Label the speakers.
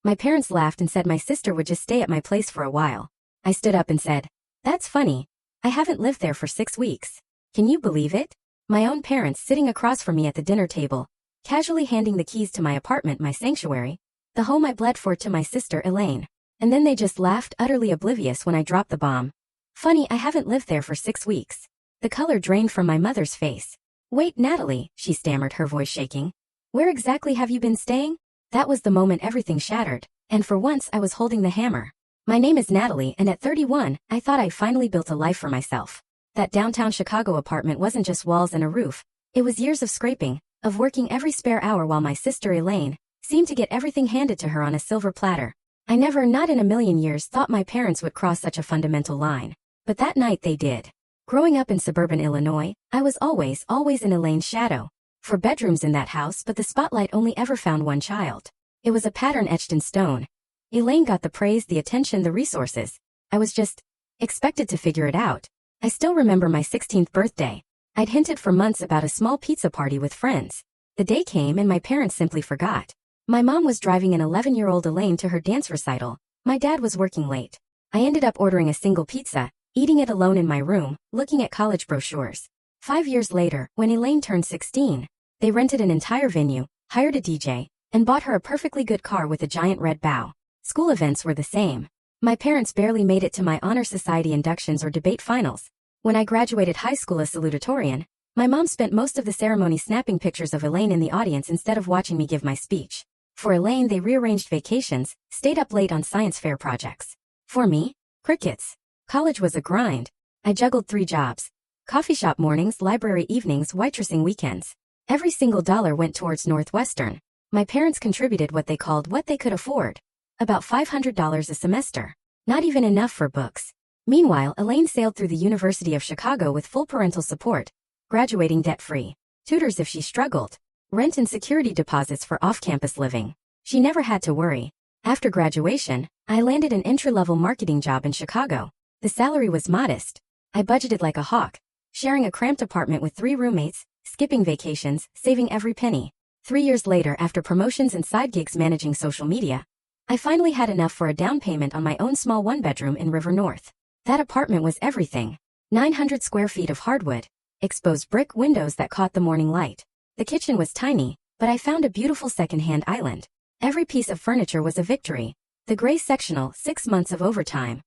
Speaker 1: My parents laughed and said my sister would just stay at my place for a while. I stood up and said, "That's funny. I haven't lived there for 6 weeks. Can you believe it?" My own parents sitting across from me at the dinner table, casually handing the keys to my apartment, my sanctuary, the home I bled for, to my sister Elaine. And then they just laughed, utterly oblivious when I dropped the bomb. "Funny, I haven't lived there for 6 weeks. The color drained from my mother's face. "Wait, Natalie," she stammered, her voice shaking. "Where exactly have you been staying?" That was the moment everything shattered, and for once I was holding the hammer. My name is Natalie, and at 31, I thought I finally built a life for myself. That downtown Chicago apartment wasn't just walls and a roof. It was years of scraping, of working every spare hour, while my sister Elaine seemed to get everything handed to her on a silver platter. I never, not in a million years, thought my parents would cross such a fundamental line. But that night they did. Growing up in suburban Illinois, I was always in Elaine's shadow. 4 bedrooms in that house, but the spotlight only ever found one child. It was a pattern etched in stone. Elaine got the praise, the attention, the resources. I was just expected to figure it out. I still remember my 16th birthday. I'd hinted for months about a small pizza party with friends. The day came and my parents simply forgot. My mom was driving an 11-year-old Elaine to her dance recital. My dad was working late. I ended up ordering a single pizza, eating it alone in my room, looking at college brochures. 5 years later, when Elaine turned 16, they rented an entire venue, hired a DJ, and bought her a perfectly good car with a giant red bow. School events were the same. My parents barely made it to my honor society inductions or debate finals. When I graduated high school as salutatorian, my mom spent most of the ceremony snapping pictures of Elaine in the audience instead of watching me give my speech. For Elaine, they rearranged vacations, stayed up late on science fair projects. For me, crickets. College was a grind. I juggled 3 jobs. Coffee shop mornings, library evenings, waitressing weekends. Every single dollar went towards Northwestern. My parents contributed what they called what they could afford. About $500 a semester. Not even enough for books. Meanwhile, Elaine sailed through the University of Chicago with full parental support, graduating debt-free. Tutors if she struggled. Rent and security deposits for off-campus living. She never had to worry. After graduation, I landed an entry-level marketing job in Chicago. The salary was modest. I budgeted like a hawk, sharing a cramped apartment with 3 roommates, skipping vacations, saving every penny. 3 years later, after promotions and side gigs managing social media, I finally had enough for a down payment on my own small 1-bedroom in River North. That apartment was everything. 900 square feet of hardwood, exposed brick windows that caught the morning light. The kitchen was tiny, but I found a beautiful second-hand island. Every piece of furniture was a victory. The gray sectional, 6 months of overtime,